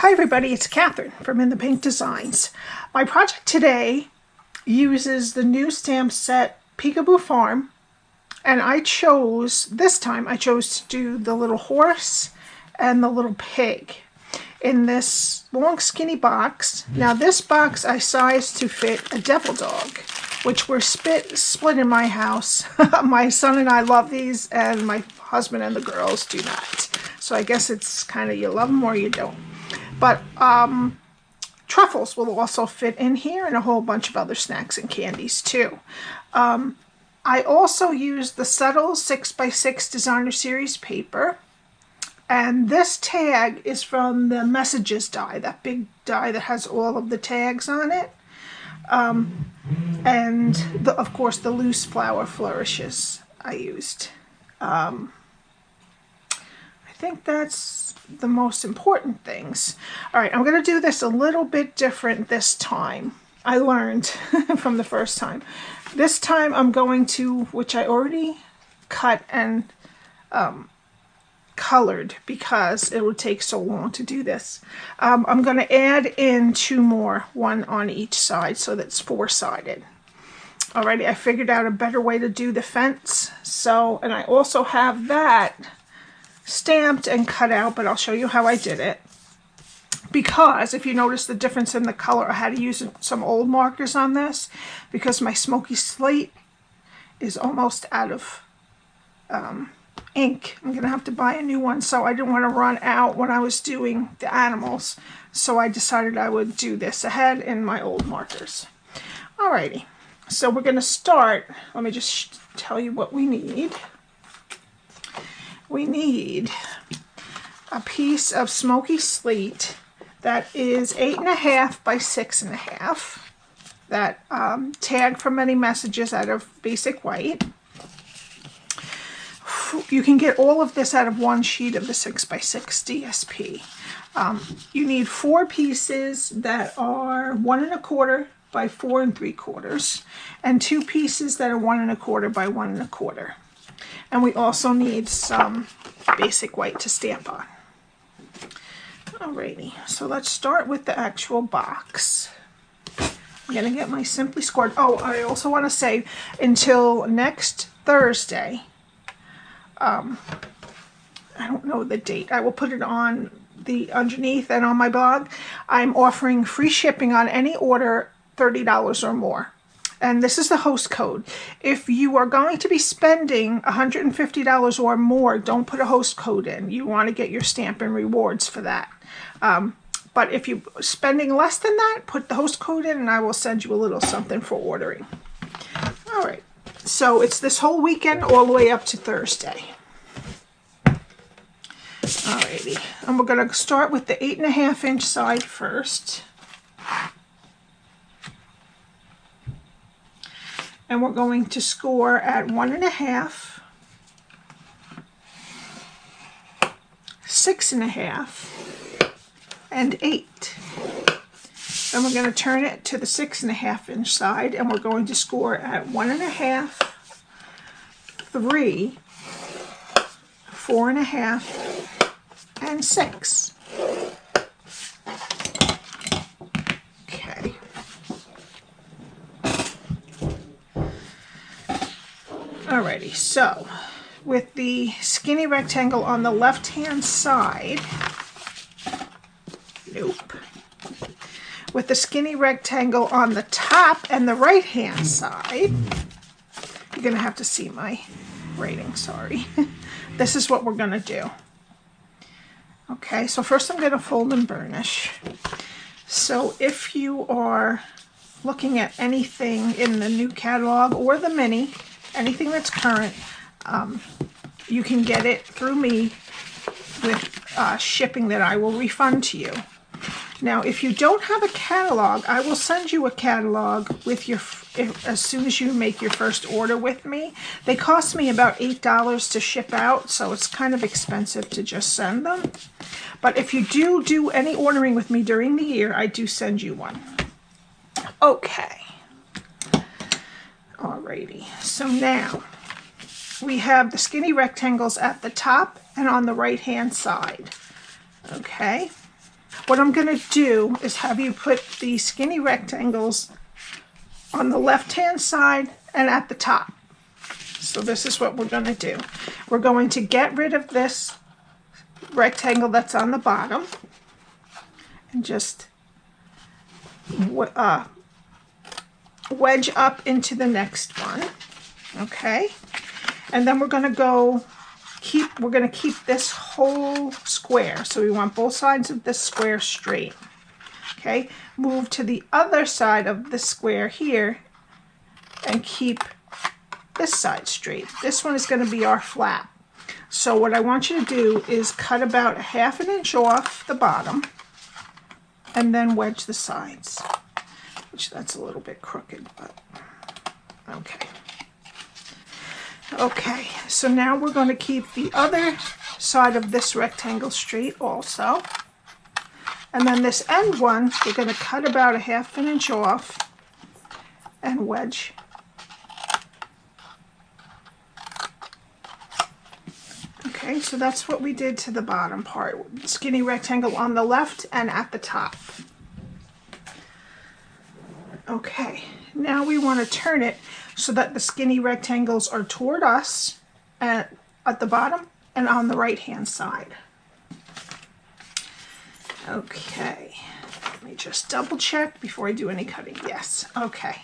Hi everybody, it's Catherine from In the Pink Designs. My project today uses the new stamp set Peekaboo Farm, and this time I chose to do the little horse and the little pig in this long skinny box. Now this box I sized to fit a devil dog, which were split in my house. My son and I love these and my husband and the girls do not. So I guess it's kind of you love them or you don't. But Truffles will also fit in here and a whole bunch of other snacks and candies too. I also used the Subtle 6x6 Designer Series paper. And this tag is from the Messages die, that big die that has all of the tags on it. And of course the loose flower flourishes I used. I think that's the most important things. All right, I'm going to do this a little bit different this time. I learned from the first time. This time I'm going to, which I already cut and colored because it would take so long to do this. I'm going to add in two more, one on each side, so that's four-sided. Alrighty, I figured out a better way to do the fence. So, and I also have that stamped and cut out, but I'll show you how I did it. Because if you notice the difference in the color, I had to use some old markers on this because my Smokey Slate is almost out of ink. I'm gonna have to buy a new one, so I didn't want to run out when I was doing the animals, so I decided I would do this ahead in my old markers. Alrighty, so we're gonna start. Let me just tell you what we need. We need a piece of Smokey Slate that is 8.5 by 6.5. That tag from many messages out of basic white. You can get all of this out of one sheet of the 6x6 DSP. You need 4 pieces that are 1 1/4 by 4 3/4, and 2 pieces that are 1 1/4 by 1 1/4. And we also need some basic white to stamp on. Alrighty, so let's start with the actual box. I'm gonna get my Simply Scored. Oh, I also want to say until next Thursday, I don't know the date. I will put it on the underneath and on my blog. I'm offering free shipping on any order $30 or more. And this is the host code. If you are going to be spending $150 or more, don't put a host code in. You want to get your stamp and rewards for that. But if you're spending less than that, put the host code in and I will send you a little something for ordering. All right. So it's this whole weekend all the way up to Thursday. Alrighty. And we're going to start with the 8.5 inch side first. And we're going to score at 1.5, 6.5, and 8. Then we're going to turn it to the 6.5 inch side, and we're going to score at 1.5, 3, 4.5, and 6. Okay. Alrighty, so with the skinny rectangle on the left-hand side, nope. With the skinny rectangle on the top and the right-hand side, you're going to have to see my writing, sorry. This is what we're going to do. Okay, so first I'm going to fold and burnish. So if you are looking at anything in the new catalog or the mini, anything that's current, you can get it through me with shipping that I will refund to you. Now, if you don't have a catalog, I will send you a catalog with your as soon as you make your first order with me. They cost me about $8 to ship out, so it's kind of expensive to just send them. But if you do any ordering with me during the year, I do send you one. Okay. Alrighty, so now we have the skinny rectangles at the top and on the right hand side. Okay, what I'm going to do is have you put the skinny rectangles on the left-hand side and at the top. So this is what we're going to do. We're going to get rid of this rectangle that's on the bottom and just wedge up into the next one. Okay, and then we're going to keep this whole square. So we want both sides of this square straight. Okay, move to the other side of the square here and keep this side straight. This one is going to be our flap. So what I want you to do is cut about 1/2 inch off the bottom and then wedge the sides, which that's a little bit crooked, but okay. Okay, so now we're going to keep the other side of this rectangle straight also. And then this end one, we're going to cut about 1/2 inch off and wedge. Okay, so that's what we did to the bottom part. Skinny rectangle on the left and at the top. Okay, now we want to turn it so that the skinny rectangles are toward us at the bottom and on the right hand side. Okay, let me just double check before I do any cutting. Yes, okay.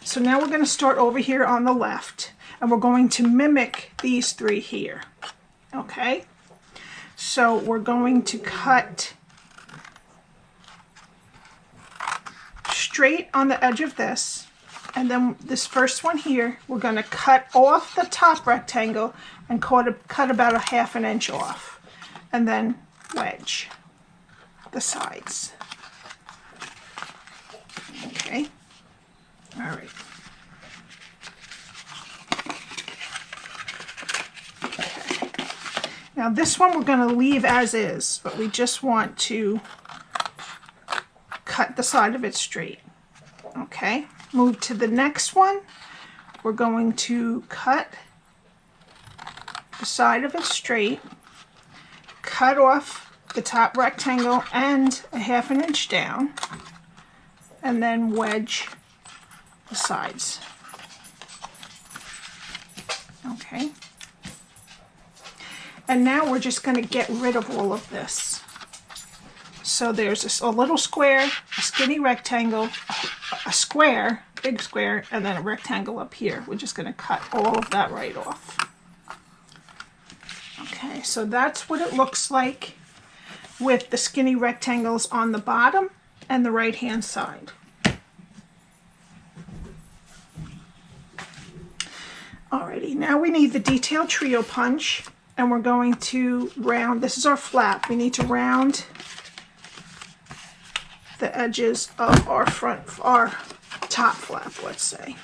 So now we're going to start over here on the left and we're going to mimic these three here. Okay, so we're going to cut straight on the edge of this, and then this first one here, we're going to cut off the top rectangle and cut about 1/2 inch off, and then wedge the sides. Okay, all right. Okay. Now this one we're going to leave as is, but we just want to cut the side of it straight. Okay, move to the next one. We're going to cut the side of it straight, cut off the top rectangle and 1/2 inch down, and then wedge the sides. Okay, and now we're just going to get rid of all of this. So there's a little square, a skinny rectangle, a square, big square, and then a rectangle up here. We're just going to cut all of that right off. Okay, so that's what it looks like with the skinny rectangles on the bottom and the right hand side. Alrighty, now we need the detail trio punch, and we're going to round, this is our flap, we need to round the edges of our top flap, let's say.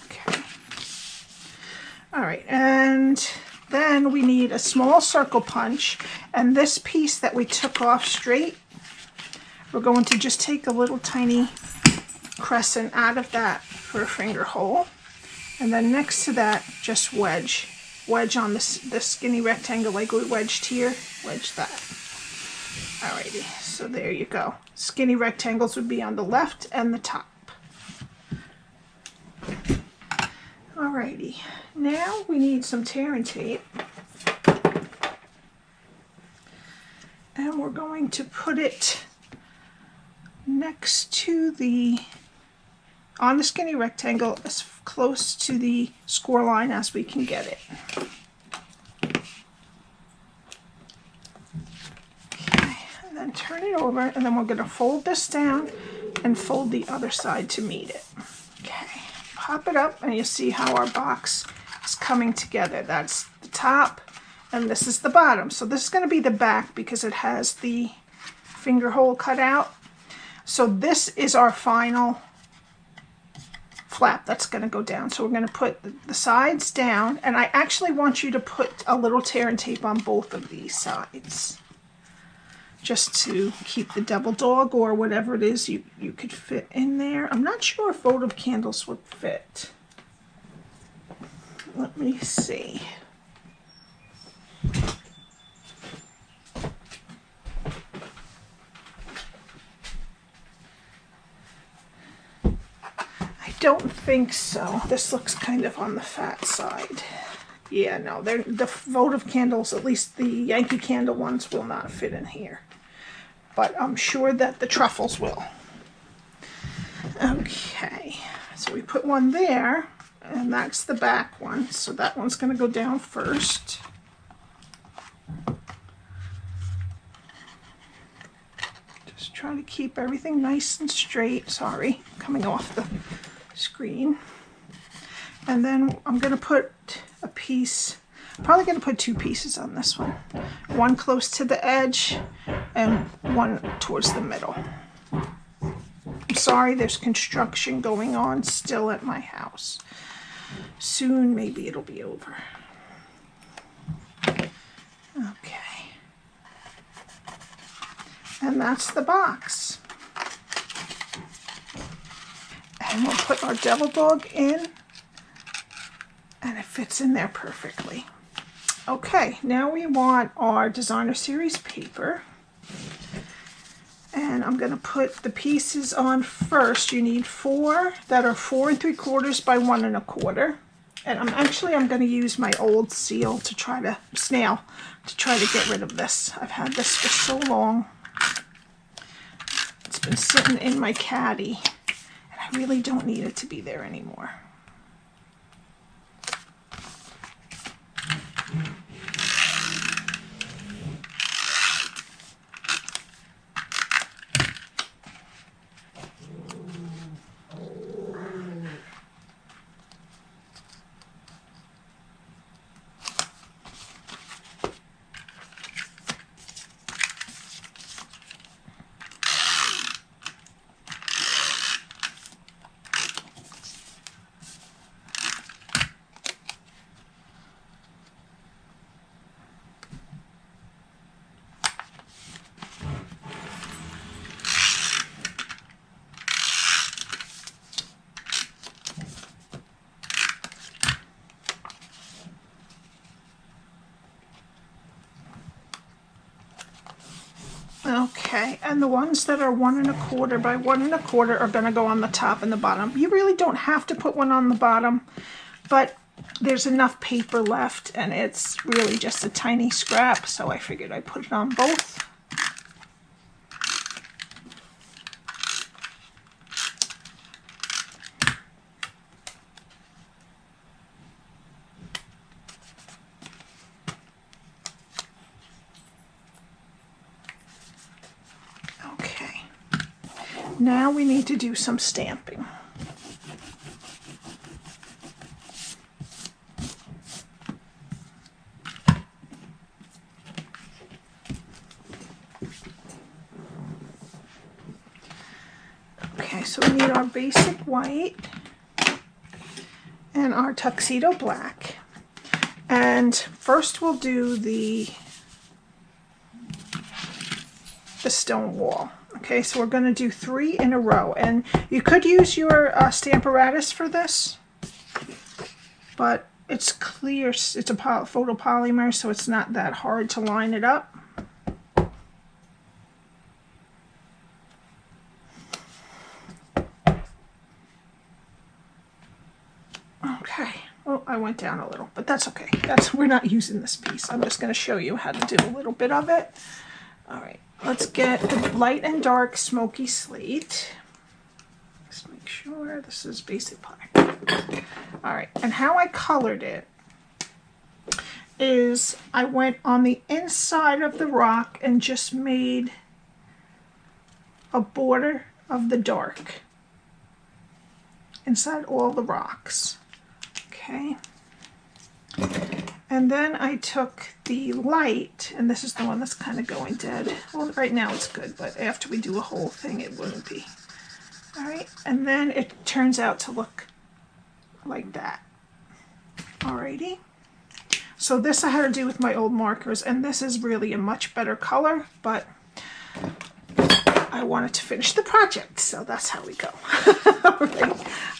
Okay. All right, and then we need a small circle punch, and this piece that we took off straight, we're going to just take a little tiny crescent out of that for a finger hole, and then next to that just wedge on the skinny rectangle like we wedged here, wedge that. Alrighty, so there you go. Skinny rectangles would be on the left and the top. Alrighty, now we need some tear and tape, and we're going to put it next to on the skinny rectangle as close to the score line as we can get it. Okay, and then turn it over, and then we're going to fold this down and fold the other side to meet it. Okay, pop it up and you'll see how our box is coming together. That's the top and this is the bottom. So this is going to be the back because it has the finger hole cut out. So this is our final flap that's going to go down. So we're going to put the sides down, and I actually want you to put a little tear and tape on both of these sides just to keep the double dog or whatever it is you could fit in there. I'm not sure if votive candles would fit. Let me see. think so. This looks kind of on the fat side. Yeah, no, the votive candles, at least the Yankee Candle ones, will not fit in here. But I'm sure that the truffles will. Okay, so we put one there, and that's the back one. So that one's going to go down first. Just trying to keep everything nice and straight. Sorry, coming off the screen. And then I'm going to put a piece, probably going to put 2 pieces on this one. One close to the edge and one towards the middle. I'm sorry, there's construction going on still at my house. Soon, maybe it'll be over. Okay. And that's the box. And we'll put our devil dog in. And it fits in there perfectly. Okay, now we want our designer series paper. And I'm going to put the pieces on first. You need 4 that are 4 3/4 by 1 1/4. And I'm going to use my old snail to try to get rid of this. I've had this for so long. It's been sitting in my caddy, and I really don't need it to be there anymore. Okay, and the ones that are 1 1/4 by 1 1/4 are going to go on the top and the bottom. You really don't have to put one on the bottom, but there's enough paper left, and it's really just a tiny scrap, so I figured I'd put it on both. Now we need to do some stamping. Okay, so we need our basic white and our tuxedo black. And first we'll do the stone wall. Okay, so we're going to do 3 in a row, and you could use your Stamparatus for this, but it's clear, it's a photopolymer, so it's not that hard to line it up. Okay, well, I went down a little, but that's okay. We're not using this piece. I'm just going to show you how to do a little bit of it. All right. Let's get the light and dark Smokey slate. Let's make sure this is basic black. All right, and how I colored it is I went on the inside of the rock and just made a border of the dark inside all the rocks. Okay. And then I took the light, and this is the one that's kind of going dead. Well, right now it's good, but after we do a whole thing, it wouldn't be. All right, and then it turns out to look like that. Alrighty. So this I had to do with my old markers, and this is really a much better color, but I wanted to finish the project, so that's how we go.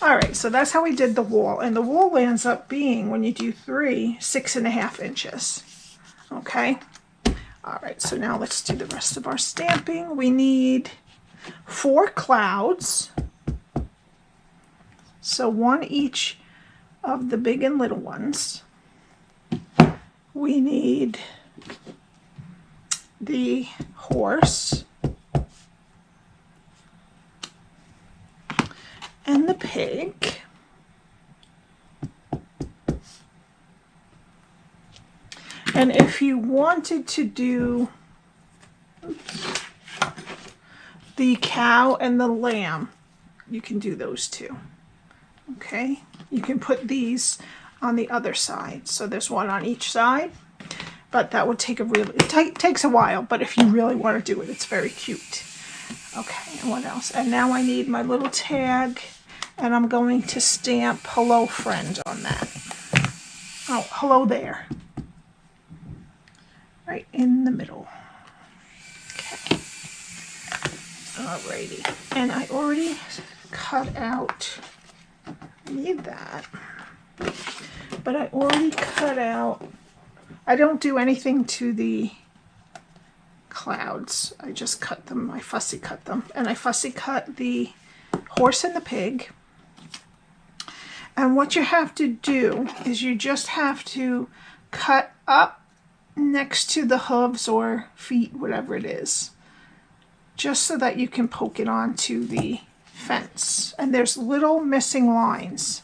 All right, so that's how we did the wall, and the wall ends up being, when you do 3, 6.5 inches. Okay. All right, so now let's do the rest of our stamping. We need 4 clouds. So one each of the big and little ones. We need the horse and the pig. And if you wanted to do the cow and the lamb, you can do those too. Okay, you can put these on the other side. So there's one on each side, but that would take it takes a while, but if you really want to do it, it's very cute. Okay, and what else? And now I need my little tag, and I'm going to stamp hello friend on that. Oh, hello there. Right in the middle. Okay. Alrighty. And I already cut out, I need that, but I already cut out, I don't do anything to the clouds. I just cut them, I fussy cut them. And I fussy cut the horse and the pig. And what you have to do is you just have to cut up next to the hooves or feet, whatever it is, just so that you can poke it onto the fence. And there's little missing lines,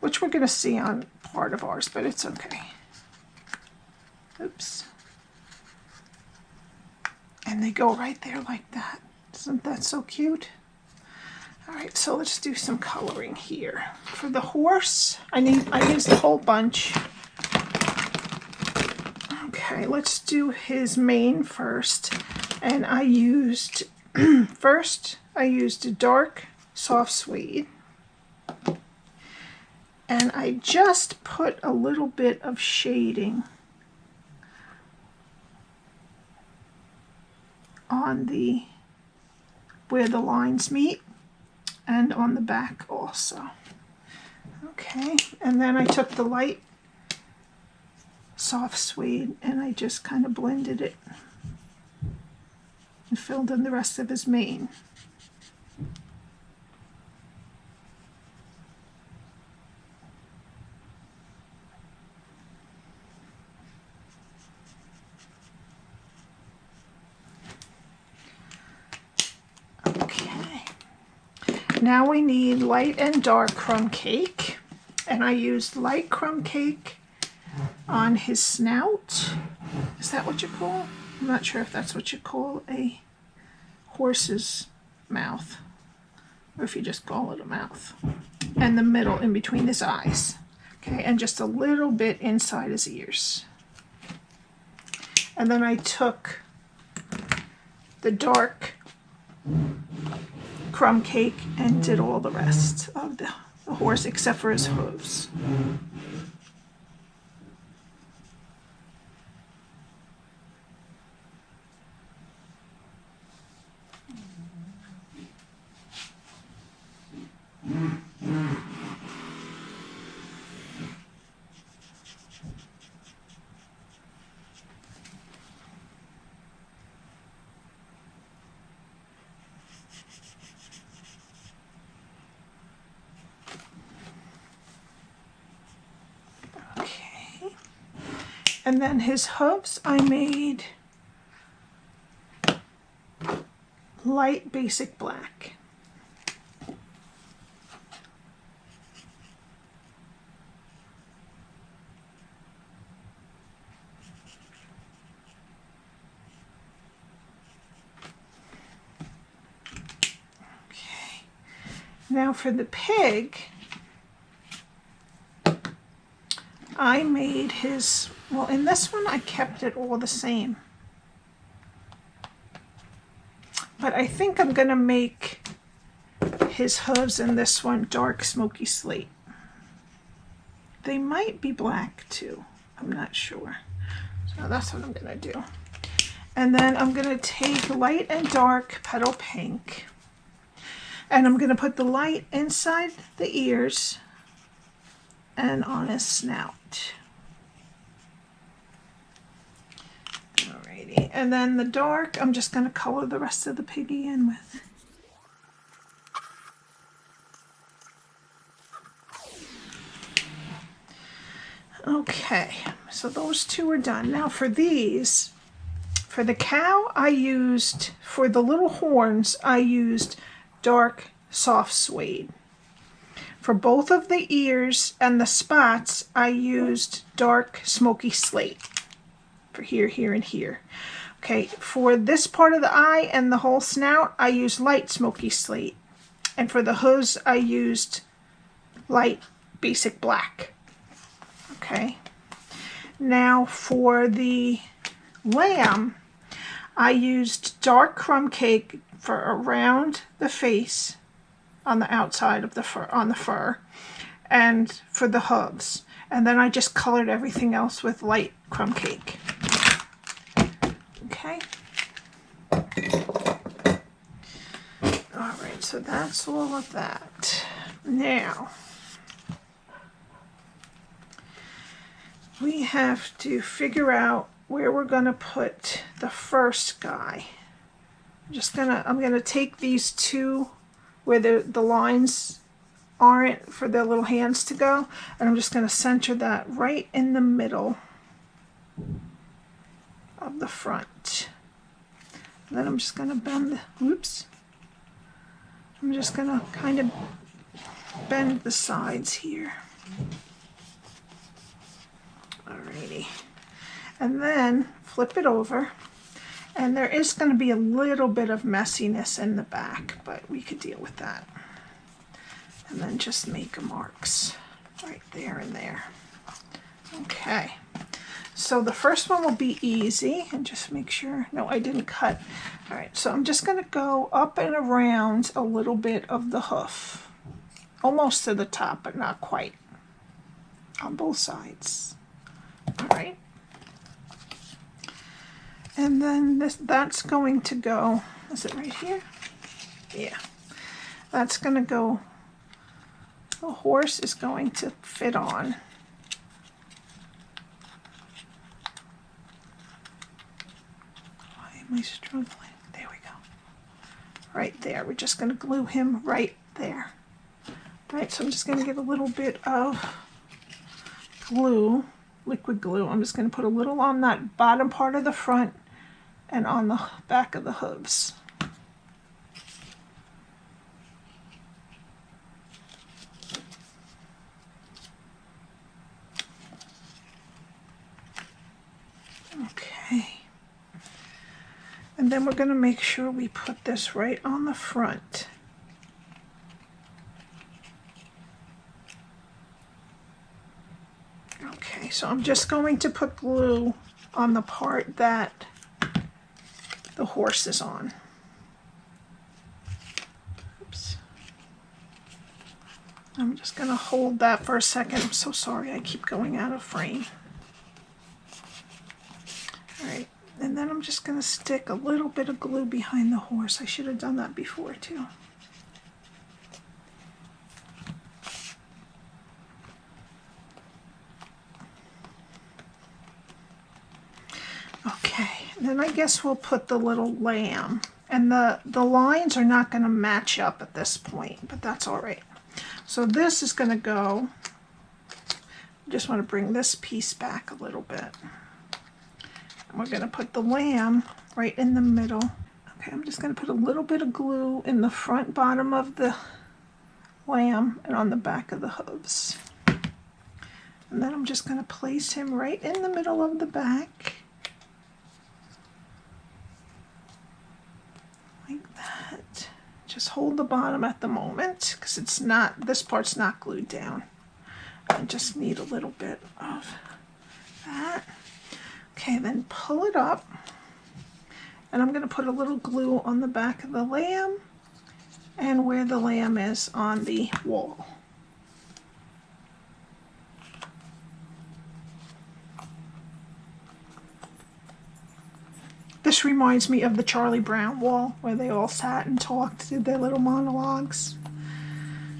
which we're going to see on part of ours, but it's okay. Oops. And they go right there like that. Isn't that so cute? All right, so let's do some coloring here. For the horse, I used a whole bunch. Okay, let's do his mane first. And I used, first, I used a dark soft suede. And I just put a little bit of shading on where the lines meet, and on the back also. Okay, and then I took the light soft suede and I just kind of blended it and filled in the rest of his mane. Now we need light and dark crumb cake, and I used light crumb cake on his snout. Is that what you call? I'm not sure if that's what you call a horse's mouth, or if you just call it a mouth. And the middle in between his eyes. Okay, and just a little bit inside his ears. And then I took the dark crumb cake and did all the rest of the horse except for his hooves. And then his hooves, I made light basic black. Okay. Now for the pig, I made his, well, in this one I kept it all the same. But I think I'm going to make his hooves in this one dark smoky slate. They might be black too. I'm not sure. So that's what I'm going to do. And then I'm going to take light and dark petal pink. And I'm going to put the light inside the ears and on his snout. Alrighty, and then the dark, I'm just going to color the rest of the piggy in with. Okay, so those two are done. Now for these, for the cow, for the little horns, I used dark soft suede. For both of the ears and the spots, I used dark smoky slate. For here, here, and here. Okay, for this part of the eye and the whole snout, I used light smoky slate. And for the hooves, I used light basic black. Okay. Now for the lamb, I used dark crumb cake for around the face on the outside of the fur, on the fur, and for the hooves. And then I just colored everything else with light crumb cake. Okay. Alright, so that's all of that. Now, we have to figure out where we're going to put the first guy. I'm gonna take these two where the lines aren't for their little hands to go, and I'm just going to center that right in the middle of the front. And then I'm just going to bend I'm just going to kind of bend the sides here. Alrighty. And then flip it over. And there is going to be a little bit of messiness in the back, but we could deal with that. And then just make marks right there and there. Okay. So the first one will be easy, and just make sure, no, I didn't cut. All right, so I'm just going to go up and around a little bit of the hoof, almost to the top, but not quite, on both sides. All right. And then that's going to go, is it right here? Yeah. That's going to go, the horse is going to fit on. Why am I struggling? There we go. Right there. We're just going to glue him right there. Right, so I'm just going to get a little bit of glue, liquid glue. I'm just going to put a little on that bottom part of the front and on the back of the hooves. Okay. And then we're going to make sure we put this right on the front. Okay, so I'm just going to put glue on the part that the horse is on. Oops. I'm just going to hold that for a second. I'm so sorry, I keep going out of frame. All right, and then I'm just going to stick a little bit of glue behind the horse. I should have done that before too. Okay, and then I guess we'll put the little lamb. And the lines are not going to match up at this point, but that's all right. So this is going to go, I just want to bring this piece back a little bit. And we're going to put the lamb right in the middle. Okay, I'm just going to put a little bit of glue in the front bottom of the lamb and on the back of the hooves. And then I'm just going to place him right in the middle of the back. Like that. Just hold the bottom at the moment because it's not, this part's not glued down. I just need a little bit of that. Okay, then pull it up. And I'm going to put a little glue on the back of the lamb and where the lamb is on the wall. This reminds me of the Charlie Brown wall where they all sat and talked, did their little monologues.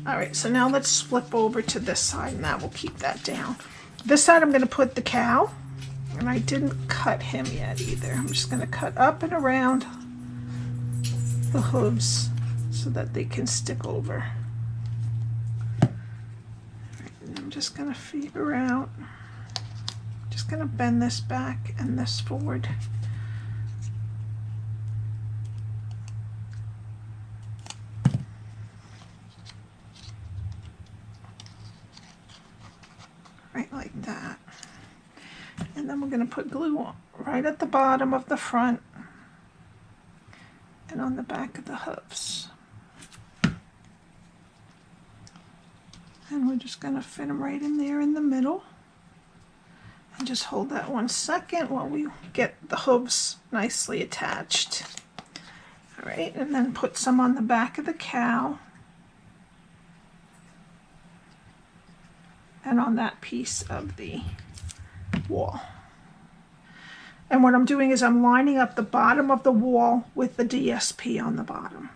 All right, so now let's flip over to this side and that will keep that down. This side I'm going to put the cow, and I didn't cut him yet either. I'm just going to cut up and around the hooves so that they can stick over. All right, and I'm just going to figure out just going to bend this back and this forward. Right like that. And then we're going to put glue on right at the bottom of the front and on the back of the hooves. And we're just going to fit them right in there in the middle. And just hold that 1 second while we get the hooves nicely attached. All right, and then put some on the back of the cow. And on that piece of the wall. And what I'm doing is I'm lining up the bottom of the wall with the DSP on the bottom.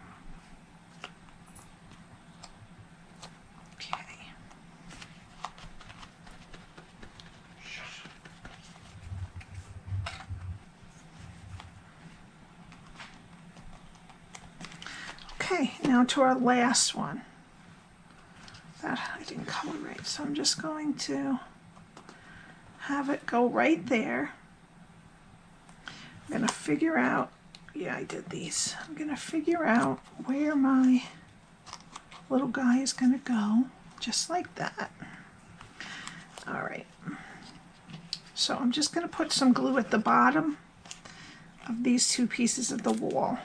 Okay, now to our last one. That I didn't color right, so I'm just going to have it go right there. I'm going to figure out, yeah, I did these. I'm going to figure out where my little guy is going to go, just like that. All right. So I'm just going to put some glue at the bottom of these 2 pieces of the wall.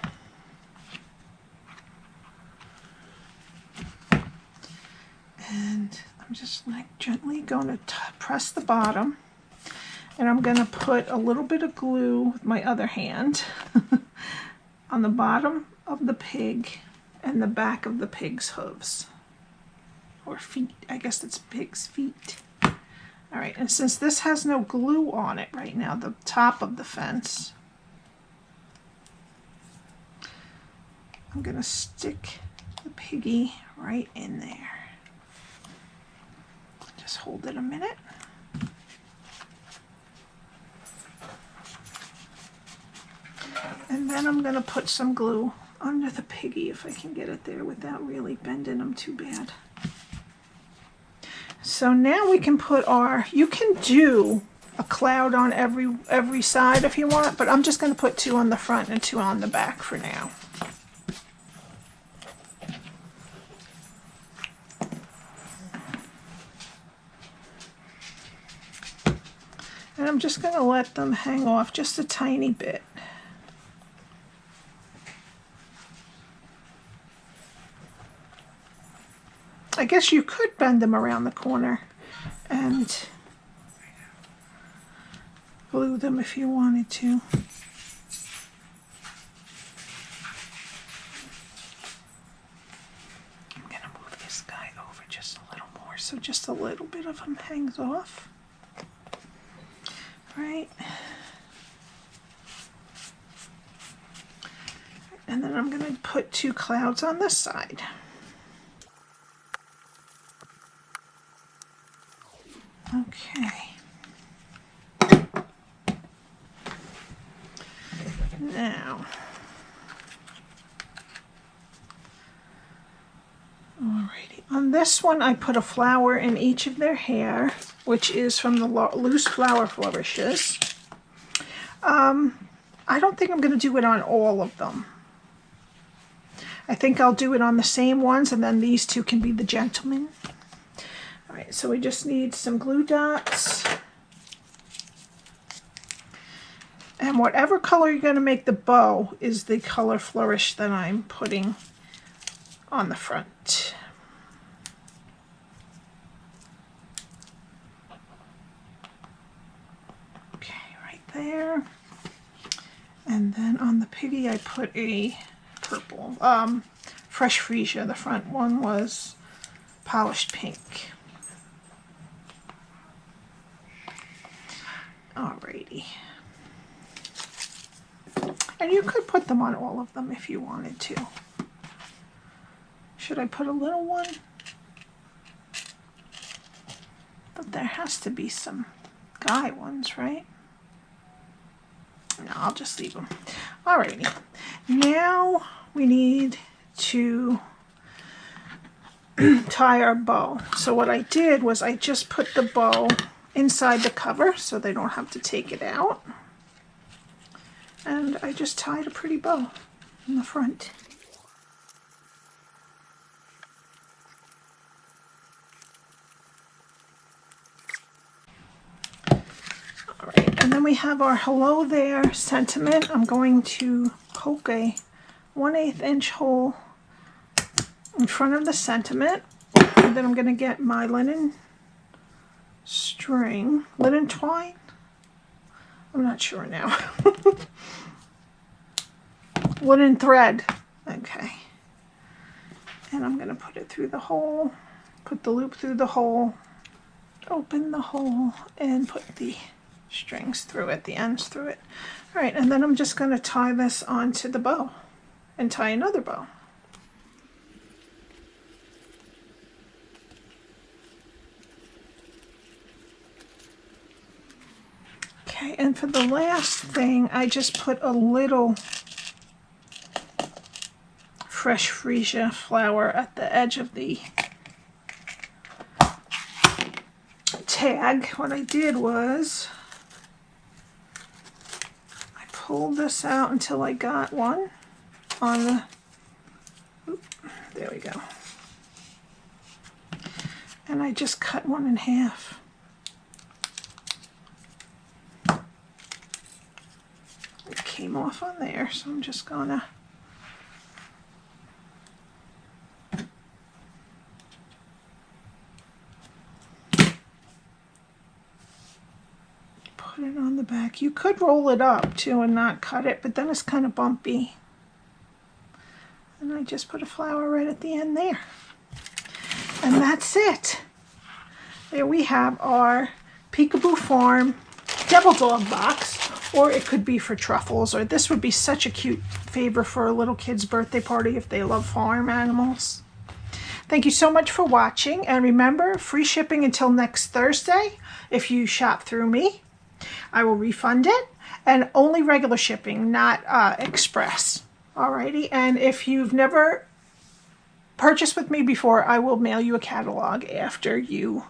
And I'm just like gently going to press the bottom, and I'm going to put a little bit of glue with my other hand on the bottom of the pig and the back of the pig's hooves, or feet. I guess it's pig's feet. All right, and since this has no glue on it right now, the top of the fence, I'm going to stick the piggy right in there. Just hold it a minute. And then I'm going to put some glue under the piggy if I can get it there without really bending them too bad. So now we can put our, you can do a cloud on every side if you want, but I'm just going to put 2 on the front and 2 on the back for now. And I'm just going to let them hang off just a tiny bit. I guess you could bend them around the corner and glue them if you wanted to. I'm going to move this guy over just a little more so just a little bit of him hangs off. Right, and then I'm going to put 2 clouds on this side. Okay. Now, alrighty. On this one, I put a flower in each of their hair, which is from the Loose Flower Flourishes. I don't think I'm going to do it on all of them. I think I'll do it on the same ones, and then these 2 can be the gentlemen. All right, so we just need some glue dots. And whatever color you're going to make the bow is the color flourish that I'm putting on the front. There, and then on the piggy I put a purple, fresh freesia. The front one was polished pink. Alrighty, and you could put them on all of them if you wanted to. Should I put a little one? But there has to be some guy ones, right? No, I'll just leave them. Alrighty. Now we need to tie our bow. So what I did was I just put the bow inside the cover so they don't have to take it out. And I just tied a pretty bow in the front. All right, and then we have our hello there sentiment. I'm going to poke a 1/8 inch hole in front of the sentiment, and then I'm going to get my linen string, linen twine, I'm not sure now. Linen thread, okay, and I'm going to put it through the hole, put the loop through the hole, open the hole, and put the strings through it, the ends through it. All right, and then I'm just going to tie this onto the bow and tie another bow. Okay, and for the last thing, I just put a little fresh freesia flower at the edge of the tag. What I did was I pulled this out until I got one on the, there we go. And I just cut one in half. It came off on there, so I'm just gonna put it on the back. You could roll it up too and not cut it, but then it's kind of bumpy. And I just put a flower right at the end there. And that's it. There we have our Peekaboo Farm Devil Dog box, or it could be for Truffles, or this would be such a cute favor for a little kid's birthday party if they love farm animals. Thank you so much for watching, and remember, free shipping until next Thursday if you shop through me. I will refund it, and only regular shipping, not express. Alrighty, and if you've never purchased with me before, I will mail you a catalog after you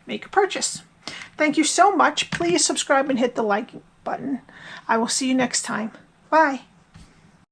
make a purchase. Thank you so much. Please subscribe and hit the like button. I will see you next time. Bye.